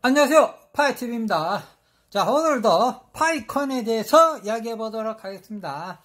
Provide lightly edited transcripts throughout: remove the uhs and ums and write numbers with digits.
안녕하세요, 파이TV입니다. 자, 오늘도 파이컨에 대해서 이야기해 보도록 하겠습니다.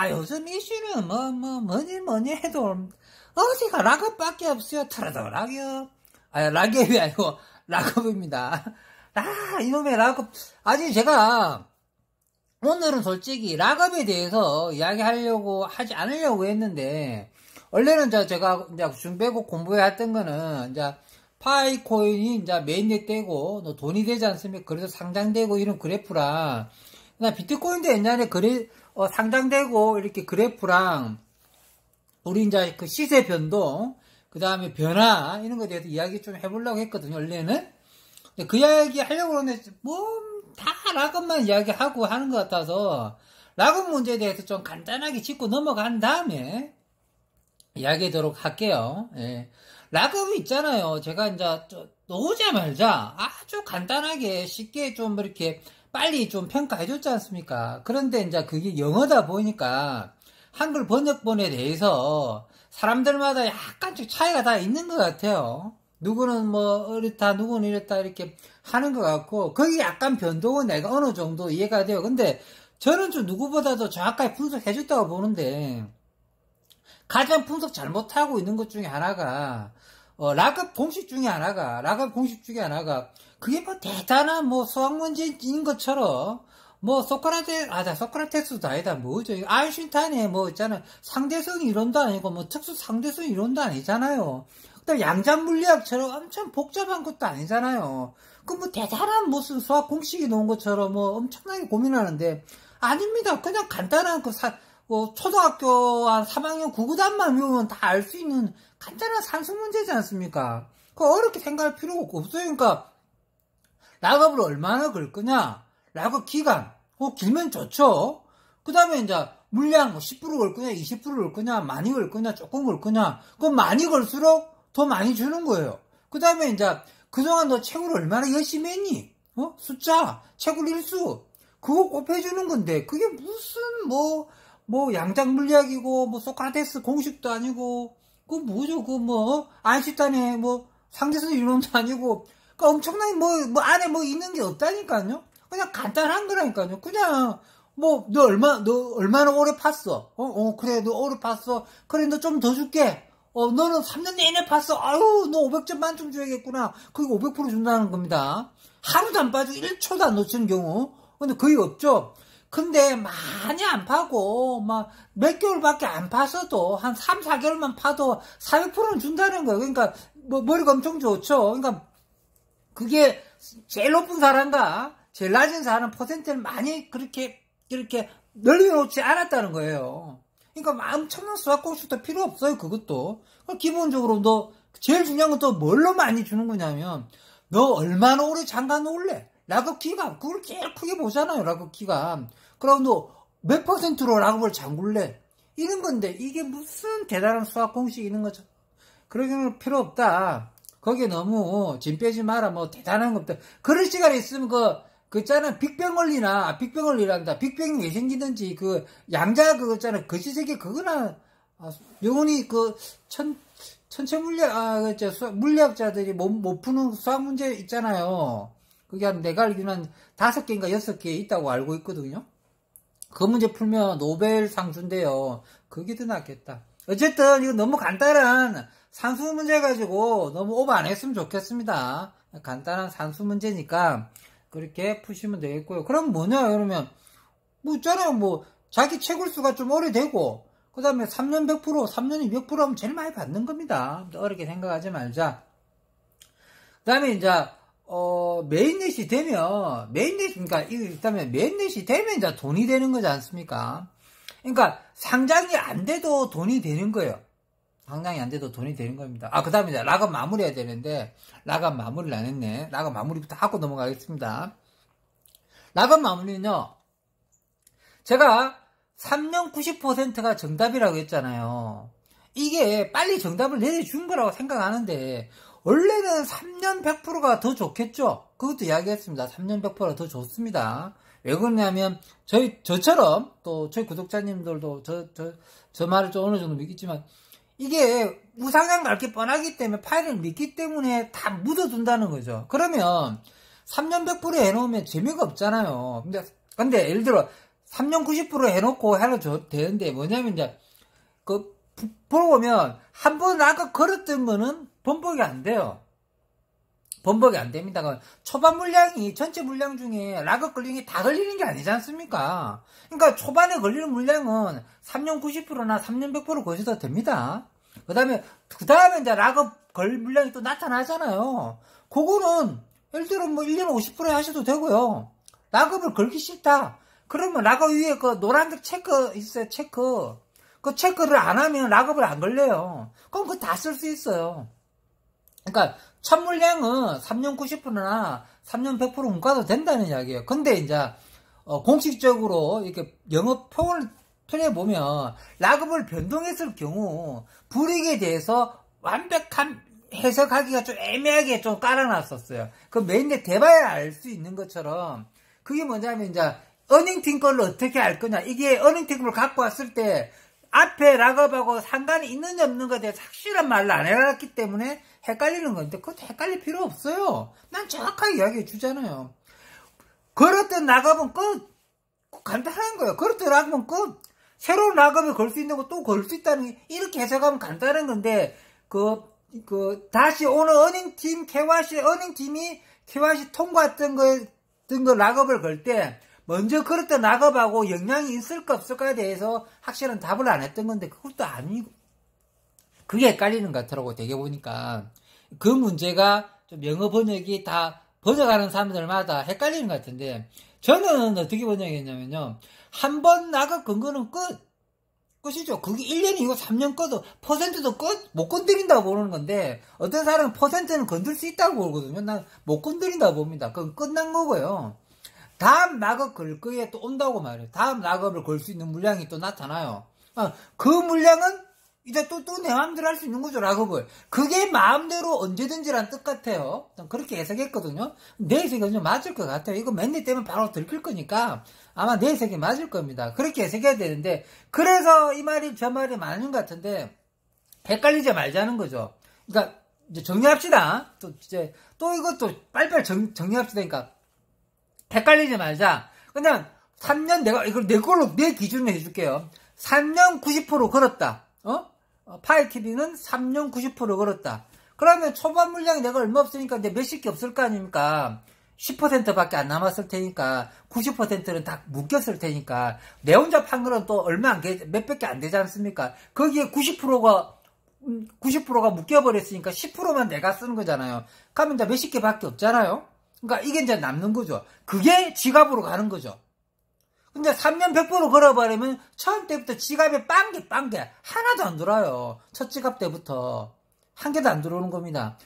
요즘 이슈는 뭐니 해도 어디가 락업밖에 없어요. 트라도 락이요. 락업이 아니고 락업입니다. 이놈의 락업. 제가 오늘은 솔직히 락업에 대해서 이야기하려고 하지 않으려고 했는데, 원래는 제가 중배고 공부해왔던 거는 파이코인이 메인넷 되고 돈이 되지 않습니까? 그래서 상장되고 이런 그래프랑, 비트코인도 옛날에 상장되고 이렇게 그래프랑 우리 그 시세 변동, 그 다음에 변화 이런 거에 대해서 이야기 좀 해보려고 했거든요. 원래는. 근데 그 이야기 하려고 그러는데 다 락업만 이야기하고 하는 것 같아서 락업 문제에 대해서 좀 간단하게 짚고 넘어간 다음에 이야기하도록 할게요. 예. 락업이 있잖아요. 제가 오자마자 아주 간단하게 쉽게 좀 이렇게 빨리 좀 평가해줬지 않습니까? 그런데 그게 영어다 보니까 한글 번역본에 대해서 사람들마다 약간씩 차이가 다 있는 것 같아요. 누구는 이렇다, 누구는 이렇다, 이렇게 하는 것 같고, 거기 약간 변동은 내가 어느 정도 이해가 돼요. 근데 저는 좀 누구보다도 정확하게 분석해줬다고 보는데, 가장 분석 잘못하고 있는 것 중에 하나가, 락업 공식 중에 하나가, 그게 대단한 수학 문제인 것처럼, 소크라테스도 아니다, 아인슈타인의 있잖아, 상대성 이론도 아니고, 특수 상대성 이론도 아니잖아요. 또 양장 물리학처럼 엄청 복잡한 것도 아니잖아요. 대단한 무슨 수학 공식이 나온 것처럼 엄청나게 고민하는데, 아닙니다. 그냥 간단한 초등학교 한 3학년 9구단만 외우면 다 알 수 있는 간단한 산수 문제지 않습니까? 어렵게 생각할 필요가 없어요. 그러니까, 락업을 얼마나 걸 거냐? 락업 기간. 길면 좋죠? 그 다음에 물량 10% 걸 거냐? 20% 걸 거냐? 많이 걸 거냐? 조금 걸 거냐? 그럼 많이 걸수록 더 많이 주는 거예요. 그 다음에 그동안 너 채굴을 얼마나 열심히 했니? 숫자, 채굴 일수. 그거 곱해주는 건데, 그게 무슨 양장 물리학이고, 소크라테스 공식도 아니고, 아인슈타인의 상대성 이론도 아니고, 엄청나게 안에 있는 게 없다니까요? 그냥 간단한 거라니까요. 그냥, 너 얼마나 오래 팠어? 그래, 너 오래 팠어. 그래, 너 좀 더 줄게. 너는 3년 내내 팠어. 너 500점 만점 줘야겠구나. 그게 500% 준다는 겁니다. 하루도 안 빠지고 1초도 안 놓치는 경우. 근데 거의 없죠. 근데 많이 안 파고, 몇 개월밖에 안 파서도, 한 3, 4개월만 파도 400%는 준다는 거예요. 그러니까, 머리가 엄청 좋죠. 그러니까, 그게 제일 높은 사람과 제일 낮은 사람 퍼센트를 많이 그렇게 넓혀놓지 않았다는 거예요. 그러니까 엄청난 수학 공식도 필요 없어요, 그것도. 기본적으로 제일 중요한 건 또 뭘로 많이 주는 거냐면, 너 얼마나 오래 잠가 놓을래? 락업 기간, 그걸 제일 크게 보잖아요, 락업 기간. 그럼 너 몇 퍼센트로 락업을 잠글래? 이런 건데, 이게 무슨 대단한 수학 공식이 있는 거죠? 그러기는 필요 없다. 거기에 너무 짐 빼지 마라, 대단한 거 없다. 그럴 시간이 있으면 있잖아, 빅뱅 원리란다. 빅뱅이 왜 생기는지, 양자 있잖아, 거시세계 그거나, 영원히 천체 물리학자들이 못 푸는 수학 문제 있잖아요. 그게 내가 알기로는 한 5개인가 6개 있다고 알고 있거든요. 그 문제 풀면 노벨상 준대요. 그게 더 낫겠다. 어쨌든, 이거 너무 간단한 산수 문제 가지고 너무 오버 안 했으면 좋겠습니다. 간단한 산수 문제니까, 그렇게 푸시면 되겠고요. 그럼 그러면, 있잖아요. 자기 채굴수가 좀 오래되고, 그 다음에 3년 100%, 3년이 100% 하면 제일 많이 받는 겁니다. 어렵게 생각하지 말자. 그 다음에 메인넷이 되면, 메인넷이 되면 돈이 되는 거지 않습니까? 그러니까, 상장이 안 돼도 돈이 되는 거예요. 상장이 안 돼도 돈이 되는 겁니다. 그 다음에 락업 마무리해야 되는데, 락업 마무리를 안 했네. 락업 마무리부터 하고 넘어가겠습니다. 락업 마무리는요, 제가 3년 90%가 정답이라고 했잖아요. 이게 빨리 정답을 내려준 거라고 생각하는데, 원래는 3년 100%가 더 좋겠죠? 그것도 이야기했습니다. 3년 100%가 더 좋습니다. 왜 그러냐면, 저처럼, 또, 저희 구독자님들도 저 말을 좀 어느 정도 믿겠지만, 이게 우상향 갈 게 뻔하기 때문에 파일을 믿기 때문에 다 묻어둔다는 거죠. 그러면 3년 100% 해놓으면 재미가 없잖아요. 근데 예를 들어 3년 90% 해놓고 해도 되는데 뭐냐면 이제 보고 보면 한 번 아까 걸었던 거는 번복이 안 돼요. 번복이 안 됩니다. 초반 물량이 전체 물량 중에 락업 걸리는 게 다 걸리는 게 아니지 않습니까? 그러니까 초반에 걸리는 물량은 3년 90%나 3년 100% 거셔도 됩니다. 그 다음에 이제 락업 걸 물량이 또 나타나잖아요. 그거는 예를 들어 뭐 1년 50% 하셔도 되고요. 락업을 걸기 싫다. 그러면 락업 위에 그 노란색 체크 있어요. 체크. 그 체크를 안 하면 락업을 안 걸려요. 그럼 그거 다 쓸 수 있어요. 그러니까 첫 물량은 3년 90%나 3년 100% 문과도 된다는 이야기예요. 근데 이제 공식적으로 이렇게 영업 표현을 보면 락업을 변동했을 경우 불이익에 대해서 완벽한 해석하기가 좀 애매하게 좀 깔아놨었어요. 그 메인에 대봐야 알 수 있는 것처럼 그게 뭐냐면 이제 어닝팀 걸로 어떻게 알 거냐. 이게 어닝팀을 갖고 왔을 때 앞에 락업하고 상관이 있는지 없는 것에 대해서 확실한 말을 안 해놨기 때문에 헷갈리는 건데 그것도 헷갈릴 필요 없어요. 난 정확하게 이야기해 주잖아요. 걸었던 락업은 끝. 간단한 거예요. 걸었던 락업은 끝. 새로운 락업을 걸 수 있는 거 또 걸 수 있다는 이렇게 해석하면 간단한 건데 다시 오늘 어닝팀 어닝팀이 KYC 통과했던 거 락업을 걸 때 먼저 걸었던 락업하고 영향이 있을까 없을까에 대해서 확실한 답을 안 했던 건데 그것도 아니고 그게 헷갈리는 것 같더라고. 되게 보니까 그 문제가 좀 영어 번역이 다 번역하는 사람들마다 헷갈리는 것 같은데 저는 어떻게 번역했냐면요. 한 번 락업 건 거는 끝이죠. 그게 1년 이고 3년 꺼도 퍼센트도 못 건드린다고 보는 건데 어떤 사람은 퍼센트는 건들 수 있다고 보거든요. 난 못 건드린다고 봅니다. 그건 끝난 거고요. 다음 락업 걸 거에 또 온다고 말해요. 다음 락업을 걸 수 있는 물량이 또 나타나요. 그 물량은 이제 또 내 마음대로 할 수 있는 거죠, 락업을. 그게 마음대로 언제든지란 뜻 같아요. 그렇게 해석했거든요. 내 해석이 좀 맞을 것 같아요. 이거 맨날 때면 바로 들킬 거니까 아마 내 해석이 맞을 겁니다. 그렇게 해석해야 되는데, 그래서 이 말이 저 말이 맞는 것 같은데, 헷갈리지 말자는 거죠. 그러니까, 이제 정리합시다. 또 이것도 빨리빨리 정리합시다. 그러니까, 헷갈리지 말자. 그냥 3년 이걸 내 기준으로 해줄게요. 3년 90% 걸었다. 파이TV는 3년 90% 걸었다. 그러면 초반 물량이 내가 얼마 없으니까 이제 몇십 개 없을 거 아닙니까? 10%밖에 안 남았을 테니까 90%는 다 묶였을 테니까 내 혼자 판 거는 또 몇백 개 안 되지 않습니까? 거기에 90%가 묶여버렸으니까 10%만 내가 쓰는 거잖아요. 그러면 이제 몇십 개밖에 없잖아요. 그러니까 이게 이제 남는 거죠. 그게 지갑으로 가는 거죠. 근데 3년 100% 걸어버리면 처음 때부터 지갑에 빵개 하나도 안 들어요. 첫 지갑 때부터 한 개도 안 들어오는 겁니다.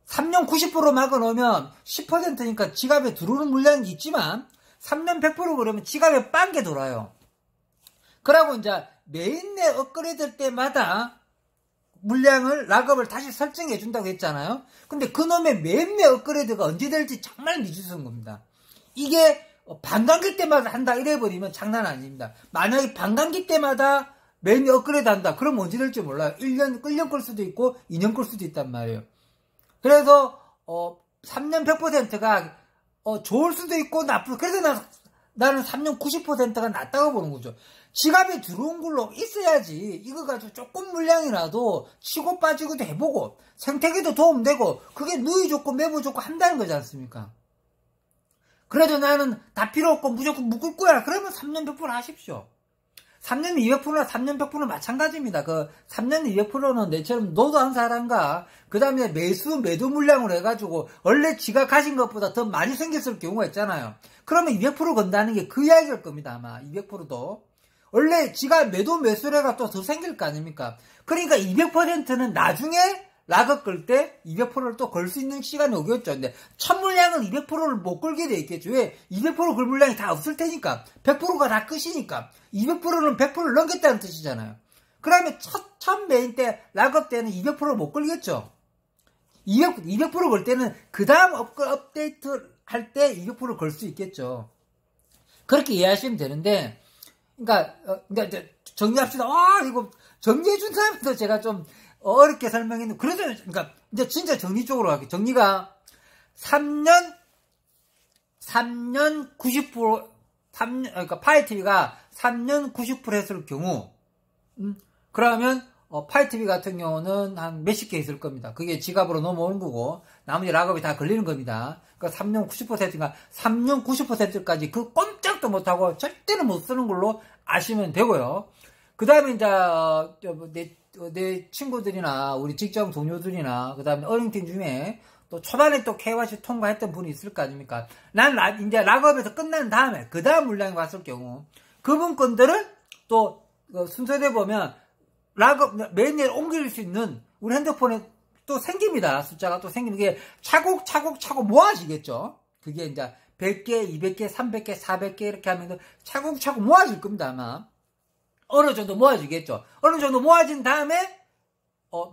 3년 90% 막아놓으면 10%니까 지갑에 들어오는 물량이 있지만 3년 100% 그러면 지갑에 빵개 돌아요. 그러고 이제 매일내 업그레이드 할 때마다 물량을 락업을 다시 설정해 준다고 했잖아요. 근데 그놈의 매일매 업그레이드가 언제 될지 정말 미지수인 겁니다. 이게 반감기 때마다 한다 이래버리면 장난 아닙니다. 만약에 반감기 때마다 매일매 업그레이드 한다 그럼 언제 될지 몰라요. 1년 끌 수도 있고 2년 끌 수도 있단 말이에요. 그래서 3년 100%가 좋을 수도 있고 그래서 나는 3년 90%가 낫다고 보는 거죠. 지갑에 들어온 걸로 있어야지 이거 가지고 조금 물량이라도 치고 빠지고도 해보고 생태계도 도움되고 그게 누이 좋고 매부 좋고 한다는 거지 않습니까? 그래도 나는 다 필요 없고 무조건 묶을 거야. 그러면 3년 100% 하십시오. 3년 200%나 3년 100%는 마찬가지입니다. 그 3년 200%는 내처럼 노도한 사람과 그 다음에 매도 물량으로 해가지고 원래 지가 가진 것보다 더 많이 생겼을 경우가 있잖아요. 그러면 200% 건다는 게 그 이야기일 겁니다. 아마 200%도. 원래 지가 매수래가 또 더 생길 거 아닙니까? 그러니까 200%는 나중에 락업 걸 때 200%를 또 걸 수 있는 시간이 오겠죠. 근데 첫 물량은 200%를 못 걸게 돼 있겠죠. 왜? 200%걸 물량이 다 없을 테니까. 100%가 다 끝이니까. 200%는 100%를 넘겼다는 뜻이잖아요. 그러면 첫 메인 때 락업 때는 200%를 못 걸겠죠. 200% 걸 때는 그 다음 업데이트 할 때 200%를 걸 수 있겠죠. 그렇게 이해하시면 되는데, 그러니까 정리합시다. 이거 정리해준 사람도 제가 좀 어렵게 설명했는데, 그래서, 그러니까, 이제 진짜 정리 쪽으로 갈게요. 정리가 3년 90%, 그러니까 파이TV가 3년 90% 했을 경우, 그러면, 파이TV 같은 경우는 한 몇십 개 있을 겁니다. 그게 지갑으로 넘어오는 거고, 나머지 락업이 다 걸리는 겁니다. 그러니까 3년 90%인가, 3년 90%까지 그 꼼짝도 못하고 절대로 못 쓰는 걸로 아시면 되고요. 그 다음에 이제, 내 친구들이나, 우리 직장 동료들이나, 그 다음에 어린이팀 중에, 또 초반에 또 KYC 통과했던 분이 있을 거 아닙니까? 난 이제 락업에서 끝난 다음에, 그 다음 물량이 왔을 경우, 그분 건들은 또, 순서대 보면, 락업, 매일 옮길 수 있는, 우리 핸드폰에 또 생깁니다. 숫자가 또 생기는 게, 차곡차곡 모아지겠죠? 그게 이제, 100개, 200개, 300개, 400개 이렇게 하면 차곡차곡 모아질 겁니다, 아마. 어느 정도 모아지겠죠? 어느 정도 모아진 다음에,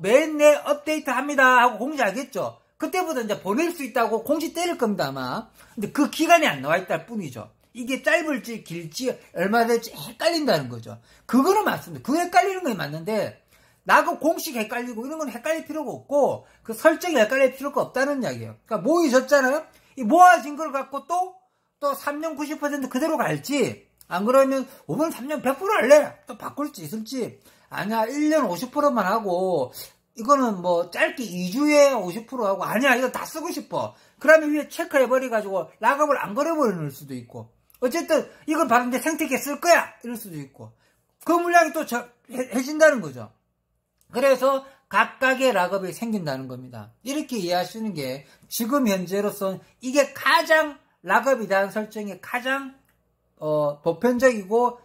매일 업데이트 합니다 하고 공지하겠죠? 그때부터 이제 보낼 수 있다고 공지 때릴 겁니다, 아마. 근데 그 기간이 안 나와 있다 뿐이죠. 이게 짧을지 길지 얼마 될지 헷갈린다는 거죠. 그거는 맞습니다. 그 헷갈리는 건 맞는데, 나하고 공식 헷갈리고 이런 건 헷갈릴 필요가 없고, 그 설정이 헷갈릴 필요가 없다는 이야기예요. 그러니까 모이셨잖아요? 이 모아진 걸 갖고 또 3년 90% 그대로 갈지, 안 그러면 5번 3년 100% 할래? 또 바꿀 수 있을지, 아니야, 1년 50%만 하고, 이거는 뭐 짧게 2주에 50% 하고, 아니야, 이거 다 쓰고 싶어. 그러면 위에 체크해버려가지고 락업을 안 걸어버릴 수도 있고, 어쨌든 이건 바로 이제 생태계 쓸 거야 이럴 수도 있고, 그 물량이 또 해진다는 거죠. 그래서 각각의 락업이 생긴다는 겁니다. 이렇게 이해하시는 게 지금 현재로서는 이게 가장 락업에 대한 설정이 가장 보편적이고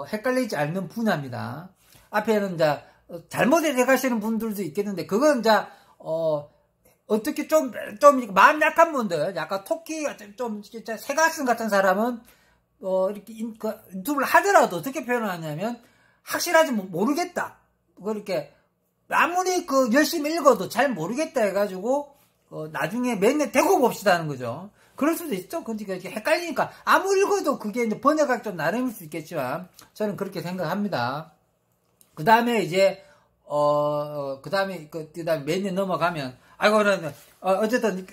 헷갈리지 않는 분야입니다. 앞에는 이제 잘못 해석하시는 분들도 있겠는데, 그건 이제 어떻게 좀 마음 약한 분들, 약간 토끼 좀 진짜 새가슴 같은 사람은 이렇게 유튜브를 하더라도 어떻게 표현하냐면, 확실하지 모르겠다. 그렇게 아무리 열심히 읽어도 잘 모르겠다 해가지고 나중에 맨날 대고 봅시다 하는 거죠. 그럴 수도 있죠. 그러니까 헷갈리니까 아무리 읽어도 그게 이제 번역학 좀 나름일 수 있겠지만, 저는 그렇게 생각합니다. 그 다음에 이제 그 다음에 매년 넘어가면, 어쨌든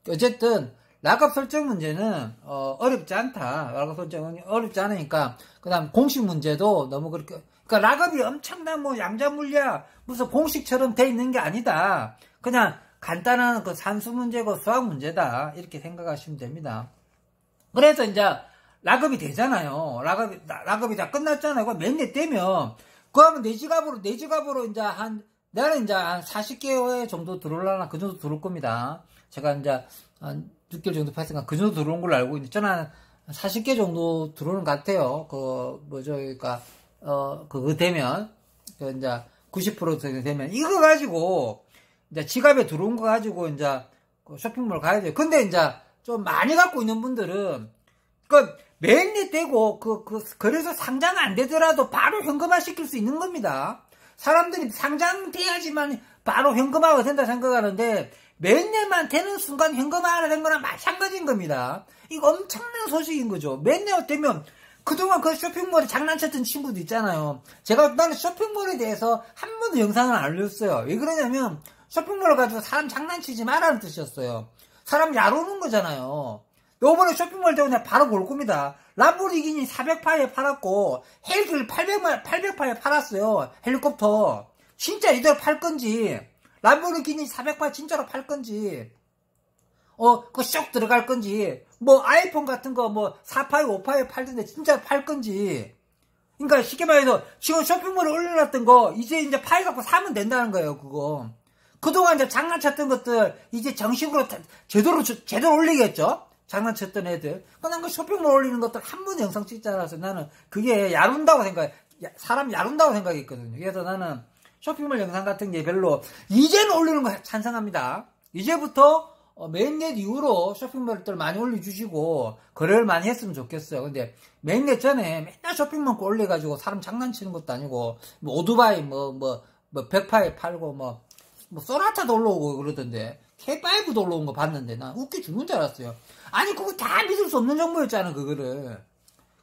어쨌든 락업 설정 문제는 어렵지 않다. 락업 설정은 어렵지 않으니까, 그 다음 공식 문제도 너무 그렇게, 그러니까 락업이 엄청난 뭐 양자 물리야 무슨 공식처럼 돼 있는 게 아니다. 그냥 간단한 그 산수 문제고 수학 문제다, 이렇게 생각하시면 됩니다. 그래서 이제 락업이 되잖아요. 락업이 다 끝났잖아요. 그럼 몇 년 되면, 그러면 내 지갑으로 이제 나는 이제 한 40개 정도 들어올라나, 그 정도 들어올 겁니다. 제가 이제 한 6개월 정도 했으니까 그 정도 들어온 걸로 알고 있는데, 저는 한 40개 정도 들어오는 것 같아요. 그러니까, 그거 되면, 이제 90% 되면, 이거 가지고, 이제 지갑에 들어온 거 가지고 이제 쇼핑몰 가야 돼요. 근데 이제 좀 많이 갖고 있는 분들은, 매일 떼고, 그래서 상장 안 되더라도 바로 현금화 시킬 수 있는 겁니다. 사람들이 상장돼야지만 바로 현금화가 된다 생각하는데, 몇 년만 되는 순간 현금화가 된 거랑 마찬가지인 겁니다. 이거 엄청난 소식인 거죠. 몇 년 되면, 그동안 그 쇼핑몰에 장난쳤던 친구도 있잖아요. 나는 쇼핑몰에 대해서 한 번도 영상을 안 올렸어요. 왜 그러냐면, 쇼핑몰을 가지고 사람 장난치지 말라는 뜻이었어요. 사람 야로는 거잖아요. 요번에 쇼핑몰 때문에 바로 볼 겁니다. 람보르기니 400파에 팔았고, 헬기를 800파에 팔았어요. 헬리콥터. 진짜 이대로 팔 건지, 람보르기니 400파 진짜로 팔 건지, 그거 쏙 들어갈 건지, 뭐 아이폰 같은 거 4파에 5파에 팔던데 진짜 팔 건지. 그러니까 쉽게 말해서 지금 쇼핑몰에 올려놨던 거 이제 파일 갖고 사면 된다는 거예요, 그거. 그동안 이제 장난쳤던 것들 이제 정식으로 제대로 올리겠죠? 장난쳤던 애들. 그냥 그 쇼핑몰 올리는 것들 한 번 영상 찍지 않아서 나는 그게 야룬다고 생각해. 사람 야룬다고 생각했거든요. 그래서 나는 쇼핑몰 영상 같은 게 별로, 이제는 올리는 거 찬성합니다. 이제부터 메인넷 이후로 쇼핑몰들 많이 올려주시고 거래를 많이 했으면 좋겠어요. 근데 메인넷 전에 맨날 쇼핑몰 거 올려가지고 사람 장난치는 것도 아니고, 오토바이 100파에 팔고 소나타도 올라오고 그러던데, K5도 올라온 거 봤는데 나 웃겨 죽는 줄 알았어요. 아니 그거 다 믿을 수 없는 정보였잖아, 그거를.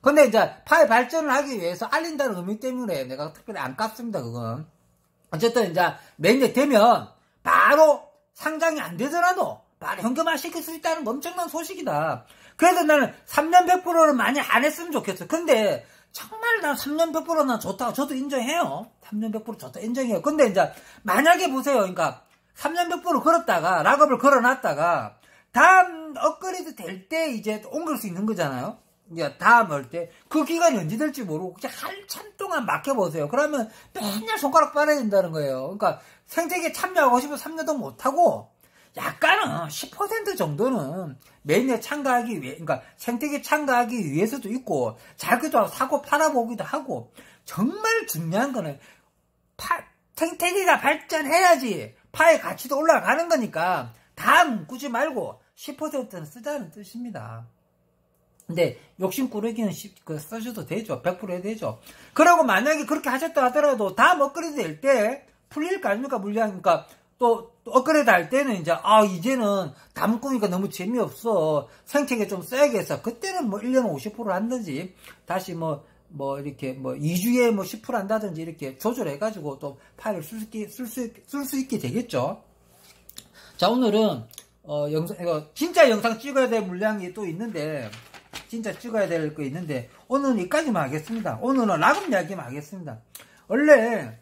근데 이제 파이 발전을 하기 위해서 알린다는 의미 때문에 내가 특별히 안 깠습니다, 그건. 어쨌든 이제 매년 되면 바로 상장이 안 되더라도 바로 현금화 시킬 수 있다는 엄청난 소식이다. 그래서 나는 3년 100%를 많이 안 했으면 좋겠어. 근데 정말 난 3년 100%는 좋다고 저도 인정해요. 3년 100% 좋다 인정해요. 근데 이제 만약에 보세요. 그러니까 3년 100% 걸었다가 락업을 걸어놨다가 다음 업그레이드 될 때 이제 옮길 수 있는 거잖아요. 이제 다음 할 때 그 기간이 언제 될지 모르고 그냥 한참 동안 막혀보세요. 그러면 맨날 손가락 빨아야 된다는 거예요. 그러니까 생태계 참여하고 싶으면 3년도 못하고 약간은 10% 정도는 메인에 참가하기 위해, 그러니까 생태계 참가하기 위해서도 있고, 자기도 하고 사고 팔아보기도 하고, 정말 중요한 거는 생태계가 발전해야지 파의 가치도 올라가는 거니까 다 묶지 말고 10%는 쓰자는 뜻입니다. 근데 욕심꾸러기는 써줘도 되죠. 100% 해도 되죠. 그러고 만약에 그렇게 하셨다 하더라도 다음 업그레이드 될 때 풀릴 거 아닙니까? 물량. 그러니까 또 업그레이드 할 때는 이제 이제는 다 묶으니까 너무 재미없어. 생태계 좀 써야겠어. 그때는 뭐 1년에 50% 한다든지 다시 뭐 이렇게 2주에 10% 한다든지 이렇게 조절해가지고 또 파일을 쓸 수 있게 되겠죠. 자, 오늘은 이거 진짜 영상 찍어야 될 물량이 또 있는데, 진짜 찍어야 될 거 있는데, 오늘은 여기까지만 하겠습니다. 오늘은 락업 이야기만 하겠습니다. 원래,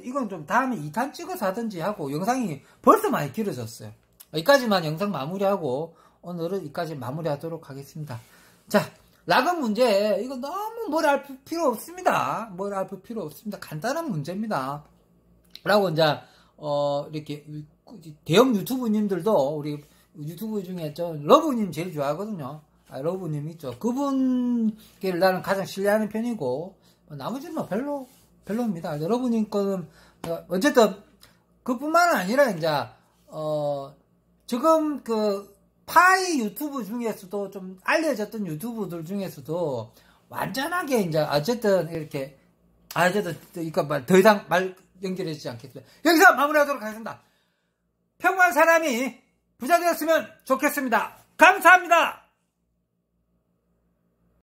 이건 좀 다음에 2탄 찍어서 하든지 하고, 영상이 벌써 많이 길어졌어요. 여기까지만 영상 마무리하고, 오늘은 여기까지 마무리하도록 하겠습니다. 자, 락업 문제, 이거 너무 머리 알 필요 없습니다. 머리 알 필요 없습니다. 간단한 문제입니다. 라고 이제, 이렇게, 대형 유튜브님들도, 우리 유튜브 중에 러브님 제일 좋아하거든요. 러브님 있죠. 그분께를 나는 가장 신뢰하는 편이고, 나머지는 별로입니다. 러브님 거는, 어쨌든, 그뿐만 아니라, 이제, 지금 파이 유튜브 중에서도 좀 알려졌던 유튜브들 중에서도 완전하게 이제, 어쨌든, 이렇게, 이거 더 이상 말 연결해주지 않겠습니다. 여기서 마무리하도록 하겠습니다. 평범한 사람이 부자 되었으면 좋겠습니다. 감사합니다.